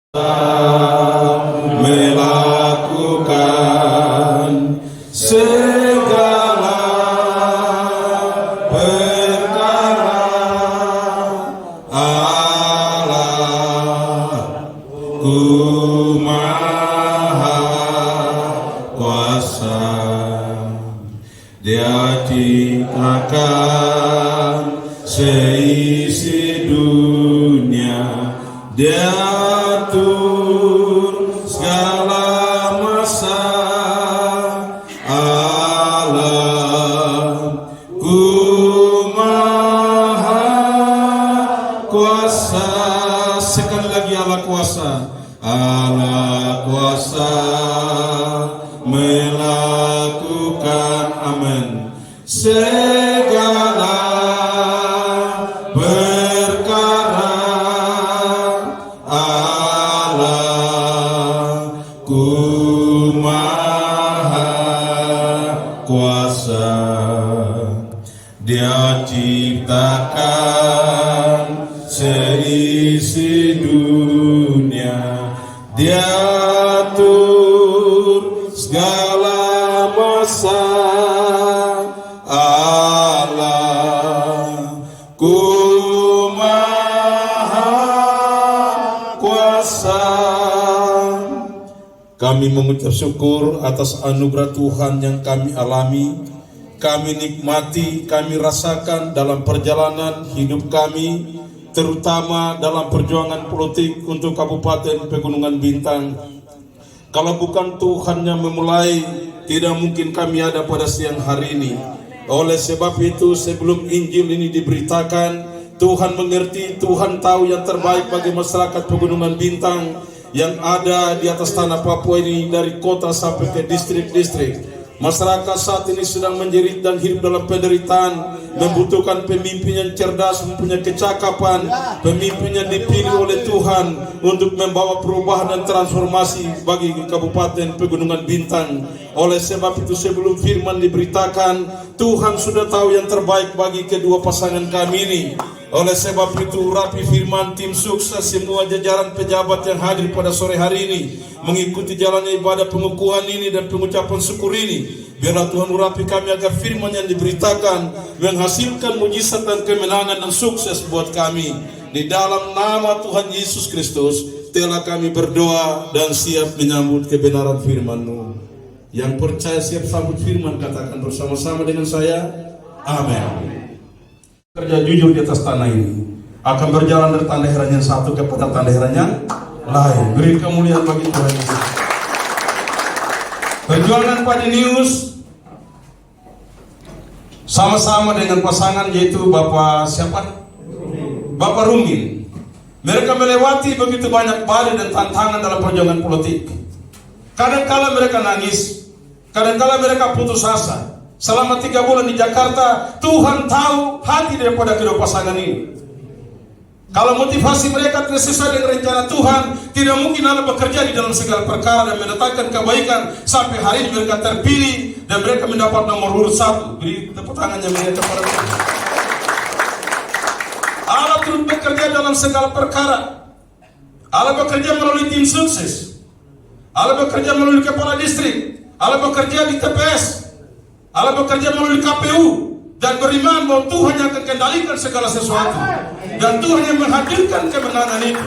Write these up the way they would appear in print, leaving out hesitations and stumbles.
melakukan segala perkara. Allahku maha kuasa, Dia ciptakan seisi dunia, Dia atur segala masa. Allahku maha kuasa. Sekali lagi, Allah kuasa. Allah kuasa melakukan, amin, segala perkara. Allahku maha kuasa, Dia ciptakan seisi dunia, Dia atur segala masa. Allahku maha kuasa. Kami mengucap syukur atas anugerah Tuhan yang kami alami, kami nikmati, kami rasakan dalam perjalanan hidup kami, terutama dalam perjuangan politik untuk Kabupaten Pegunungan Bintang. Kalau bukan Tuhan yang memulai, tidak mungkin kami ada pada siang hari ini. Oleh sebab itu, sebelum Injil ini diberitakan, Tuhan mengerti, Tuhan tahu yang terbaik bagi masyarakat Pegunungan Bintang yang ada di atas tanah Papua ini, dari kota sampai ke distrik-distrik. Masyarakat saat ini sedang menjerit dan hidup dalam penderitaan, membutuhkan pemimpin yang cerdas, mempunyai kecakapan, pemimpin yang dipilih oleh Tuhan untuk membawa perubahan dan transformasi bagi Kabupaten Pegunungan Bintang. Oleh sebab itu, sebelum firman diberitakan, Tuhan sudah tahu yang terbaik bagi kedua pasangan kami ini. Oleh sebab itu, rapi firman, tim sukses, semua jajaran pejabat yang hadir pada sore hari ini mengikuti jalannya ibadah pengukuhan ini dan pengucapan syukur ini. Biarlah Tuhan urapi kami agar firman yang diberitakan menghasilkan mujizat dan kemenangan dan sukses buat kami. Di dalam nama Tuhan Yesus Kristus telah kami berdoa dan siap menyambut kebenaran firman-Mu. Yang percaya siap sambut firman, katakan bersama-sama dengan saya, amin. Kerja jujur di atas tanah ini akan berjalan dari tanda heran yang satu kepada tanda heran yang lain. Beri kemuliaan bagi Tuhan Yesus. Perjuangan Padi News sama-sama dengan pasangan, yaitu Bapak siapa? Bapak Rumin. Mereka melewati begitu banyak badai dan tantangan dalam perjuangan politik. Kadang-kala mereka nangis, kadang-kala mereka putus asa. Selama 3 bulan di Jakarta, Tuhan tahu hati daripada kedua pasangan ini. Kalau motivasi mereka tidak sesuai dengan rencana Tuhan, tidak mungkin Allah bekerja di dalam segala perkara dan mendatangkan kebaikan sampai hari ini mereka terpilih dan mereka mendapat nomor urut 1. Beri tepuk tangannya mereka kepada Tuhan. Allah turut bekerja dalam segala perkara. Allah bekerja melalui tim sukses. Allah bekerja melalui kepala distrik. Allah bekerja di TPS. Allah bekerja melalui KPU dan beriman bahwa Tuhan yang akan kendalikan segala sesuatu dan Tuhan yang menghadirkan kemenangan itu.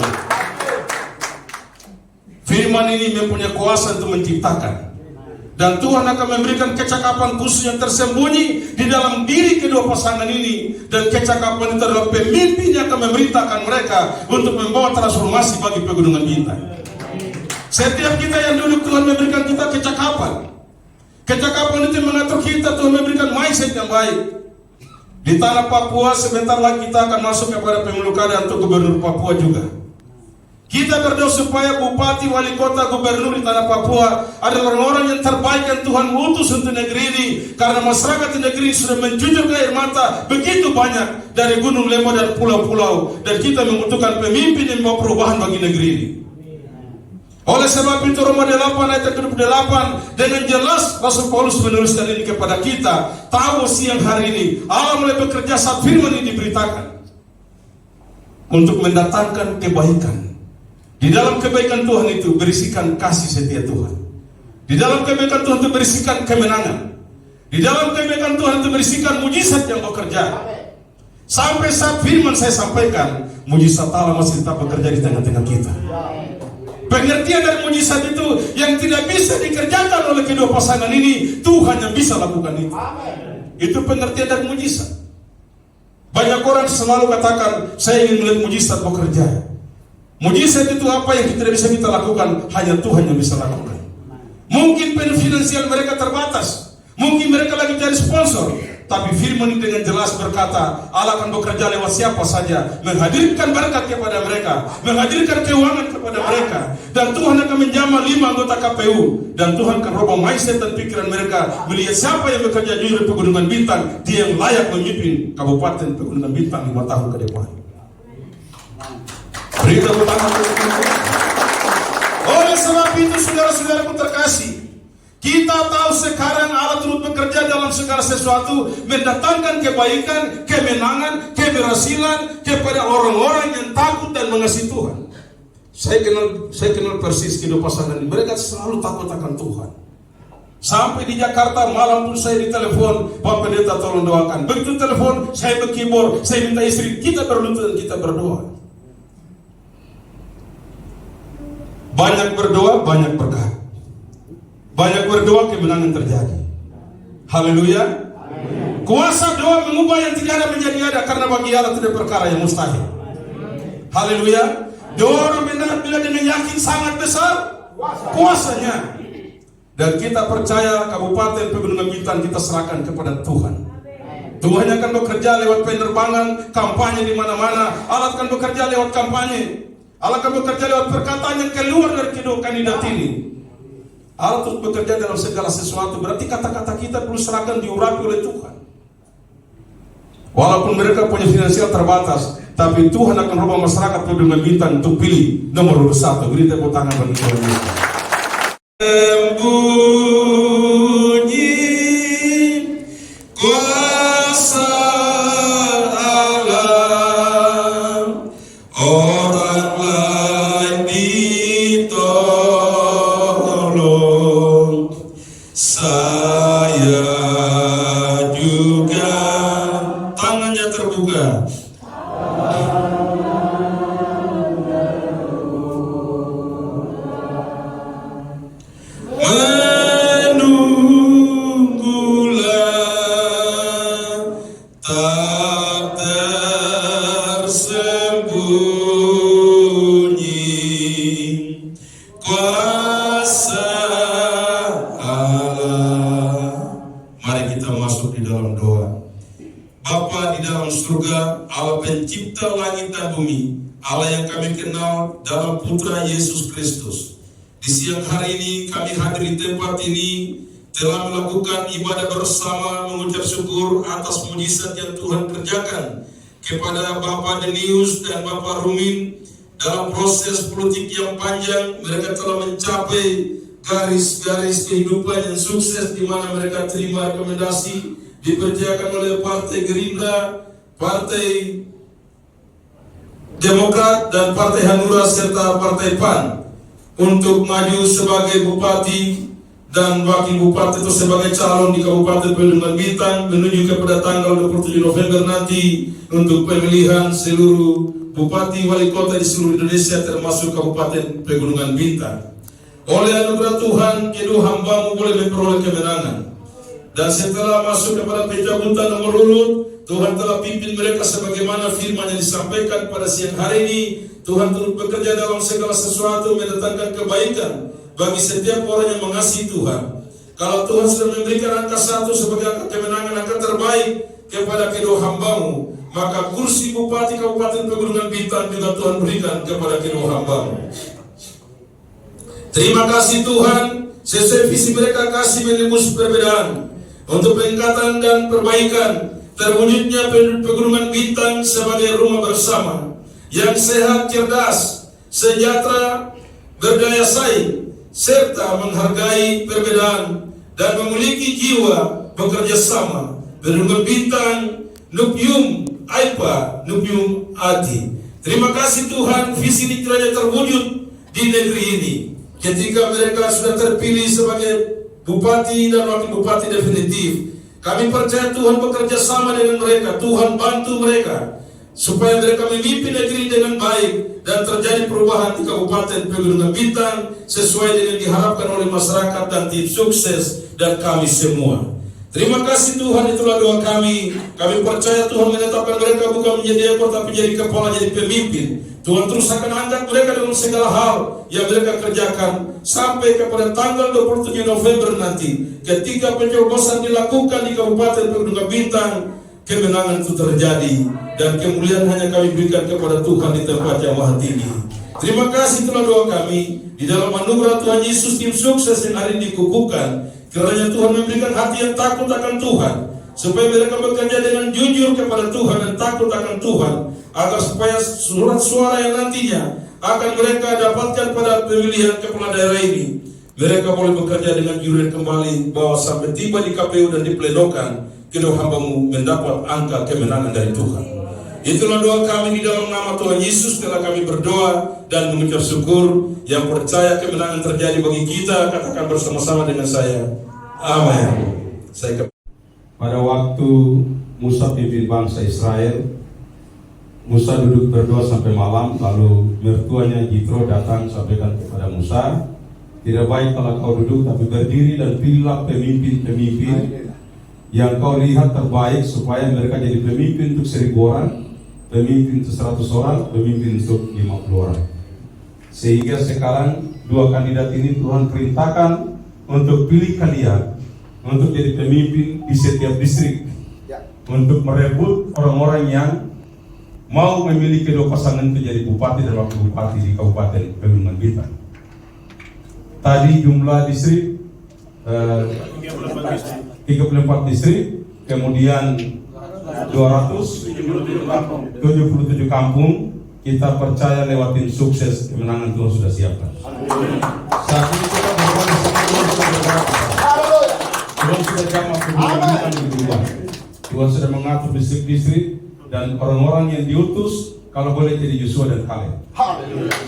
Firman ini mempunyai kuasa untuk menciptakan, dan Tuhan akan memberikan kecakapan khusus yang tersembunyi di dalam diri kedua pasangan ini, dan kecakapan itu adalah pemimpin yang akan memerintahkan mereka untuk membawa transformasi bagi Pegunungan Bintang. Setiap kita yang duduk, Tuhan memberikan kita kecakapan. Kecakapan itu mengatur kita, Tuhan memberikan mindset yang baik. Di tanah Papua sebentar lagi kita akan masuk kepada pemilu kada untuk gubernur Papua juga. Kita berdoa supaya bupati, wali kota, gubernur di tanah Papua adalah orang-orang yang terbaik yang Tuhan utus untuk negeri ini. Karena masyarakat di negeri ini sudah menjujur air mata begitu banyak dari gunung, lembah dan pulau-pulau, dan kita membutuhkan pemimpin yang membawa perubahan bagi negeri ini. Oleh sebab itu Roma 8 ayat 28 dengan jelas Rasul Paulus menuliskan ini kepada kita. Tahu siang hari ini Allah mulai bekerja saat firman ini diberitakan untuk mendatangkan kebaikan Di dalam kebaikan Tuhan itu berisikan kasih setia Tuhan. Di dalam kebaikan Tuhan itu berisikan kemenangan. Di dalam kebaikan Tuhan itu berisikan mujizat yang bekerja. Sampai saat firman saya sampaikan, mujizat Allah masih tetap bekerja di tengah-tengah kita. Pengertian dari mujizat itu yang tidak bisa dikerjakan oleh kedua pasangan ini, Tuhan yang bisa lakukan itu. Itu pengertian dari mujizat. Banyak orang selalu katakan, saya ingin melihat mujizat bekerja. Mujizat itu apa yang tidak bisa kita lakukan, hanya Tuhan yang bisa lakukan. Mungkin finansial mereka terbatas, mungkin mereka lagi cari sponsor, tapi firman ini dengan jelas berkata, Allah akan bekerja lewat siapa saja, menghadirkan berkat kepada mereka, menghadirkan keuangan kepada mereka, dan Tuhan akan menjamah 5 anggota KPU, dan Tuhan akan robah mindset dan pikiran mereka, melihat siapa yang bekerja jujur di Pegunungan Bintang, dia yang layak memimpin Kabupaten Pegunungan Bintang 5 tahun ke depan. Beri tepuk tangan. Oleh sebab itu, saudara-saudaraku terkasih, kita tahu sekarang Allah turut bekerja dalam segala sesuatu, mendatangkan kebaikan, kemenangan, keberhasilan kepada orang-orang yang takut dan mengasihi Tuhan. Saya kenal persis kedua pasangan ini. Mereka selalu takut akan Tuhan. Sampai di Jakarta malam pun saya ditelepon, Pak Pendeta tolong doakan. Begitu telepon, saya berkibur, saya minta istri, kita berlutut dan kita berdoa. Banyak berdoa, banyak berkat. Banyak berdoa, kemenangan terjadi. Haleluya. Kuasa doa mengubah yang tidak ada menjadi ada, karena bagi Allah tidak perkara yang mustahil. Haleluya. Doa orang benar bila dengan yakin sangat besar kuasanya. Dan kita percaya Kabupaten Pegunungan Bintang kita serahkan kepada Tuhan. Tuhan akan bekerja lewat penerbangan, kampanye di mana-mana. Allah akan bekerja lewat kampanye. Allah akan bekerja lewat perkataan yang keluar dari kedua kandidat ini. Allah terus bekerja dalam segala sesuatu. Berarti kata-kata kita perlu serahkan diurapi oleh Tuhan. Walaupun mereka punya finansial terbatas, tapi Tuhan akan rubah masyarakat Pegunungan Bintang untuk pilih nomor 1. Beri tepuk tangan bagi Tuhan. Sembunyi kuasa Allah, orang lain ditolong, saya juga. Tangannya terbuka. Menunggulah tak tersembunyi kuasa Allah. Mari kita masuk di dalam doa. Bapa di dalam surga, Allah pencipta langit dan bumi, Allah yang kami kenal dalam Putra Yesus Kristus. Di siang hari ini kami hadir di tempat ini telah melakukan ibadah bersama, mengucap syukur atas mujizat yang Tuhan kerjakan kepada Bapak Denius dan Bapak Rumin. Dalam proses politik yang panjang, mereka telah mencapai garis-garis kehidupan yang sukses, di mana mereka terima rekomendasi dipercayakan oleh Partai Gerindra, Partai Demokrat, dan Partai Hanura serta Partai PAN untuk maju sebagai bupati dan wakil bupati itu sebagai calon di Kabupaten Pegunungan Bintang menuju kepada tanggal 27 November nanti untuk pemilihan seluruh bupati wali kota di seluruh Indonesia termasuk Kabupaten Pegunungan Bintang. Oleh anugerah Tuhan, kedua hambamu boleh memperoleh kemenangan. Dan setelah masuk kepada pencabutan nomor urut, Tuhan telah pimpin mereka sebagaimana firman yang disampaikan pada siang hari ini. Tuhan turut bekerja dalam segala sesuatu, mendatangkan kebaikan bagi setiap orang yang mengasihi Tuhan. Kalau Tuhan sudah memberikan angka 1 sebagai angka kemenangan, angka terbaik kepada kedua hambamu, maka kursi Bupati Kabupaten Pegunungan Bintang juga Tuhan berikan kepada kedua hambamu. Terima kasih Tuhan, sesuai visi mereka kasih menembus perbedaan untuk peningkatan dan perbaikan terwujudnya Pegunungan Bintang sebagai rumah bersama yang sehat, cerdas, sejahtera, berdaya saing, serta menghargai perbedaan dan memiliki jiwa bekerja sama. Pegunungan Bintang, Nupium Aipa, Nupium Ati. Terima kasih Tuhan, visi ini kiranya terwujud di negeri ini. Ketika mereka sudah terpilih sebagai bupati dan wakil bupati definitif, kami percaya Tuhan bekerja sama dengan mereka. Tuhan bantu mereka supaya mereka memimpin negeri dengan baik dan terjadi perubahan di Kabupaten Pegunungan Bintang sesuai dengan diharapkan oleh masyarakat dan tim sukses dan kami semua. Terima kasih Tuhan, itulah doa kami. Kami percaya Tuhan menetapkan mereka bukan menjadi ekor tapi jadi kepala, jadi pemimpin. Tuhan terus akan angkat mereka dalam segala hal yang mereka kerjakan sampai kepada tanggal 27 November nanti, ketika pencoblosan dilakukan di Kabupaten Pegunungan Bintang, kemenangan itu terjadi dan kemuliaan hanya kami berikan kepada Tuhan di tempat yang maha tinggi. Terima kasih, itulah doa kami. Di dalam anugerah Tuhan Yesus, tim sukses yang hari ini dikukuhkan, kiranya Tuhan memberikan hati yang takut akan Tuhan, supaya mereka bekerja dengan jujur kepada Tuhan dan takut akan Tuhan, agar supaya surat suara yang nantinya akan mereka dapatkan pada pemilihan kepala daerah ini, mereka boleh bekerja dengan jujur kembali, bahwa sampai tiba di KPU dan dipledokan, kedua hambamu mendapat angka kemenangan dari Tuhan. Itulah doa kami di dalam nama Tuhan Yesus. Telah kami berdoa dan mengucap syukur. Yang percaya kemenangan terjadi bagi kita, katakan bersama-sama dengan saya, amin. Pada waktu Musa pimpin bangsa Israel, Musa duduk berdoa sampai malam. Lalu mertuanya Jitro datang sampaikan kepada Musa, tidak baik kalau kau duduk, tapi berdiri dan pilihlah pemimpin-pemimpin yang kau lihat terbaik, supaya mereka jadi pemimpin untuk 1000 orang, pemimpin untuk 100 orang, pemimpin untuk 50 orang. Sehingga sekarang 2 kandidat ini Tuhan perintahkan untuk pilih kalian untuk jadi pemimpin di setiap distrik, untuk merebut orang-orang yang mau memiliki 2 pasangan itu jadi bupati dan wakil bupati di Kabupaten Pegunungan Bintang. Tadi jumlah distrik 34 distrik, kemudian 277 kampung. Kita percaya lewat tim sukses kemenangan Tuhan sudah siapkan. Saat ini kita Tuhan sudah jamah kemenangan di berubah. Tuhan sudah mengatur distrik-distrik dan orang-orang yang diutus kalau boleh jadi Yosua dan Kaleb.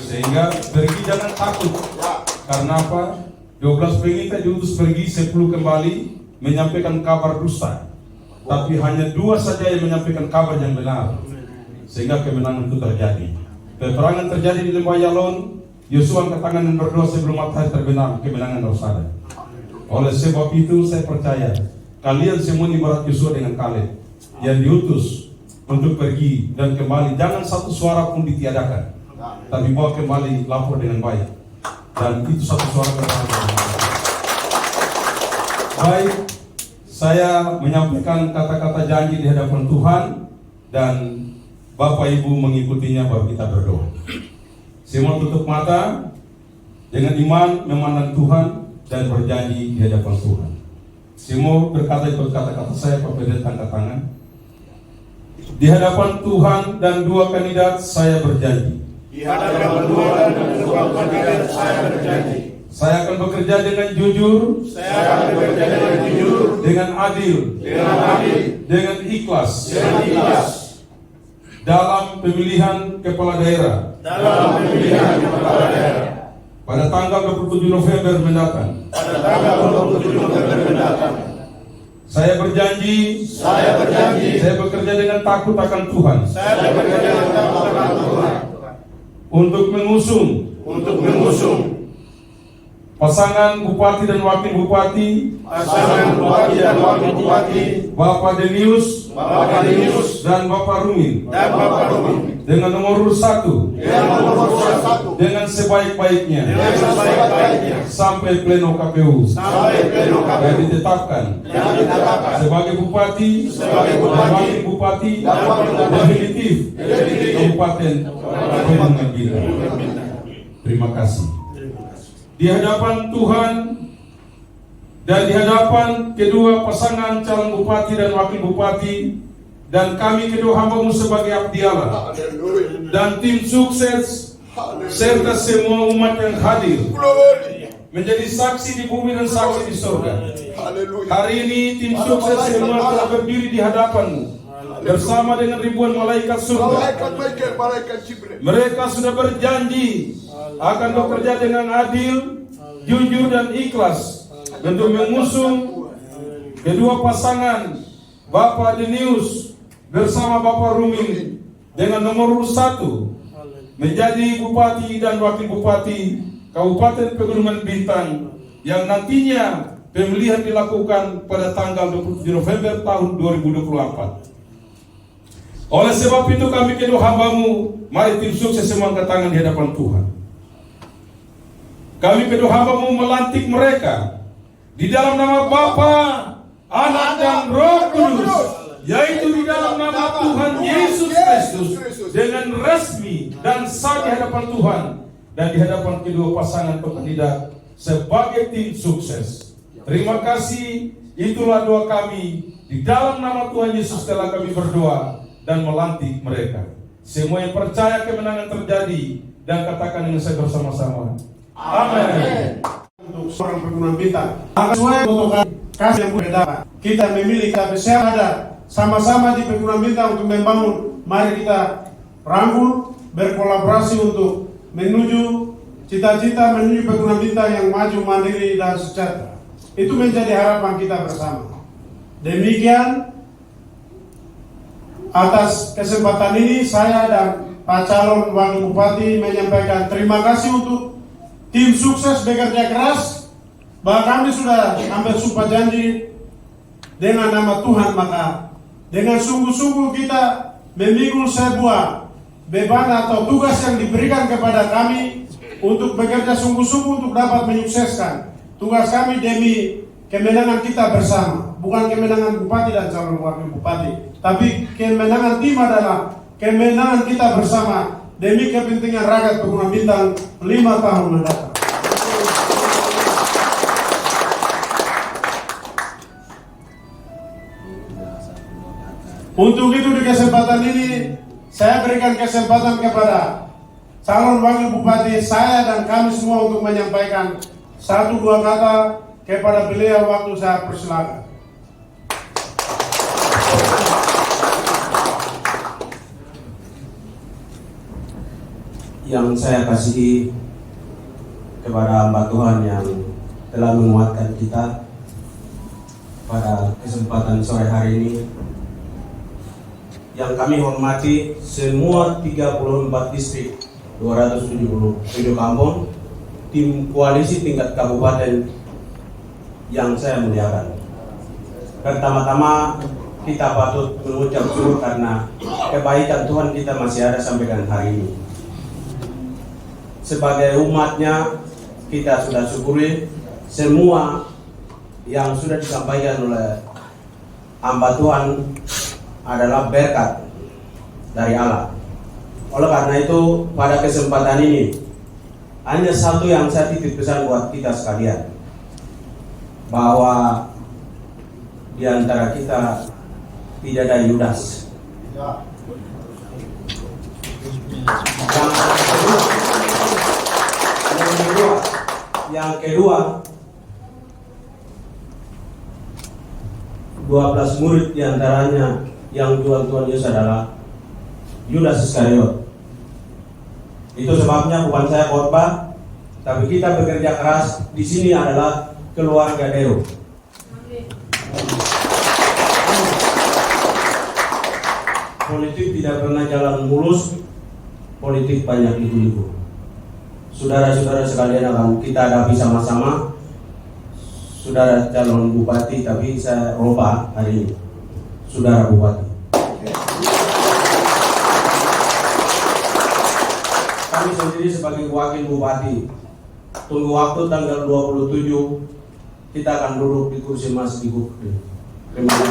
Sehingga pergi jangan takut. Karena apa? 12 pengintai diutus pergi, 10 kembali menyampaikan kabar dusta. Tapi hanya 2 saja yang menyampaikan kabar yang benar, sehingga kemenangan itu terjadi. Peperangan terjadi di lembah Yalon. Yosua angkat tangan dan berdoa sebelum matahari terbenam, kemenangan harus ada. Oleh sebab itu saya percaya kalian semua ibarat Yosua dengan Kaleb yang diutus untuk pergi dan kembali. Jangan satu suara pun ditiadakan, tapi bawa kembali lapor dengan baik. Dan itu satu suara kebenaran. Baik, saya menyampaikan kata-kata janji di hadapan Tuhan dan Bapak Ibu mengikutinya baru kita berdoa. Semua tutup mata dengan iman memandang Tuhan dan berjanji di hadapan Tuhan. Semua berkata ikut kata-kata saya, Pak Pendeta angkat tangan. Di hadapan Tuhan dan 2 kandidat saya berjanji. Di hadapan Tuhan dan 2 kandidat saya berjanji. Saya akan bekerja dengan jujur. Saya akan bekerja dengan jujur. Dengan adil. Dengan adil. Dengan ikhlas. Dengan ikhlas. Dalam pemilihan kepala daerah. Dalam pemilihan kepala daerah. Pada tanggal 27 November mendatang. Pada tanggal 27 November mendatang. Saya berjanji. Saya berjanji. Saya bekerja dengan takut akan Tuhan. Saya bekerja dengan takut akan Tuhan. Untuk mengusung. Untuk mengusung. Pasangan bupati dan wakil bupati. Pasangan bupati dan wakil bupati. Bapak Denius. Bapak Denius. Dan Bapak Rumin. Dan Bapak Rumin. Dengan nomor urut 1. Dengan nomor 1. Dengan sebaik-baiknya. Dengan sebaik-baiknya. Sampai pleno KPU. Sampai pleno KPU. Dan ditetapkan. Yang ditetapkan. Sebagai bupati. Sebagai bupati. Dan wakil bupati. Dan wakil bupati. Definitif. Kabupaten Pegunungan Bintang. Terima kasih. Di hadapan Tuhan dan di hadapan kedua pasangan calon bupati dan wakil bupati dan kami kedua hambamu sebagai abdi Allah dan tim sukses serta semua umat yang hadir menjadi saksi di bumi dan saksi di surga. Hari ini tim sukses semua telah berdiri di hadapanmu bersama dengan ribuan malaikat surga. Mereka sudah berjanji akan bekerja dengan adil, jujur dan ikhlas untuk mengusung kedua pasangan Bapak Denius bersama Bapak Rumin dengan nomor urut 1 menjadi Bupati dan Wakil Bupati Kabupaten Pegunungan Bintang yang nantinya pemilihan dilakukan pada tanggal 27 November tahun 2024. Oleh sebab itu kami kedua hambamu, mari tim sukses semua angkat tangan di hadapan Tuhan. Kami kedua hambamu melantik mereka di dalam nama Bapa, Anak dan Roh Kudus, yaitu di dalam nama Tuhan Yesus Kristus, dengan resmi dan sah di hadapan Tuhan dan di hadapan kedua pasangan kandidat sebagai tim sukses. Terima kasih, itulah doa kami. Di dalam nama Tuhan Yesus telah kami berdoa dan melantik mereka. Semua yang percaya kemenangan terjadi dan katakan dengan saya bersama-sama. Amin. Untuk seorang Pegunungan Bintang, sesuai untuk kasih yang berbeda. Kita memilih, kita bersiap ada sama-sama di Pegunungan Bintang untuk membangun. Mari kita rangkul, berkolaborasi untuk menuju cita-cita, menuju Pegunungan Bintang yang maju, mandiri dan sejahtera. Itu menjadi harapan kita bersama. Demikian, atas kesempatan ini saya dan Pak Calon Wakil Bupati menyampaikan terima kasih untuk tim sukses bekerja keras. Bahwa kami sudah ambil sumpah janji dengan nama Tuhan, maka dengan sungguh-sungguh kita memikul sebuah beban atau tugas yang diberikan kepada kami untuk bekerja sungguh-sungguh untuk dapat menyukseskan tugas kami demi kemenangan kita bersama. Bukan kemenangan Bupati dan calon Wakil Bupati, tapi kemenangan tim adalah kemenangan kita bersama demi kepentingan rakyat Pegunungan Bintang 5 tahun mendatang. Untuk itu di kesempatan ini saya berikan kesempatan kepada calon Wakil Bupati saya dan kami semua untuk menyampaikan 1-2 kata kepada beliau waktu saya persilakan. Yang saya kasihi kepada hamba Tuhan yang telah menguatkan kita pada kesempatan sore hari ini, yang kami hormati semua 34 distrik 277 kampung, tim koalisi tingkat kabupaten yang saya muliakan. Pertama-tama kita patut mengucap syukur karena kebaikan Tuhan kita masih ada sampai dengan hari ini. Sebagai umatnya, kita sudah syukuri semua yang sudah disampaikan oleh hamba Tuhan adalah berkat dari Allah. Oleh karena itu, pada kesempatan ini hanya satu yang saya titip pesan buat kita sekalian, bahwa di antara kita tidak ada Yudas. Yang kedua, 12 murid diantaranya yang Tuhan Yesus adalah Yudas Iskariot. Itu sebabnya bukan saya khotbah, tapi kita bekerja keras. Di sini adalah keluarga Deo. Politik tidak pernah jalan mulus, politik banyak liku-liku. Saudara-saudara sekalian akan kita hadapi sama-sama. Saudara calon bupati, tapi saya rubah hari ini, saudara bupati. Kami sendiri sebagai wakil bupati, tunggu waktu tanggal 27 kita akan duduk di kursi emas di Bukti. Terima kasih.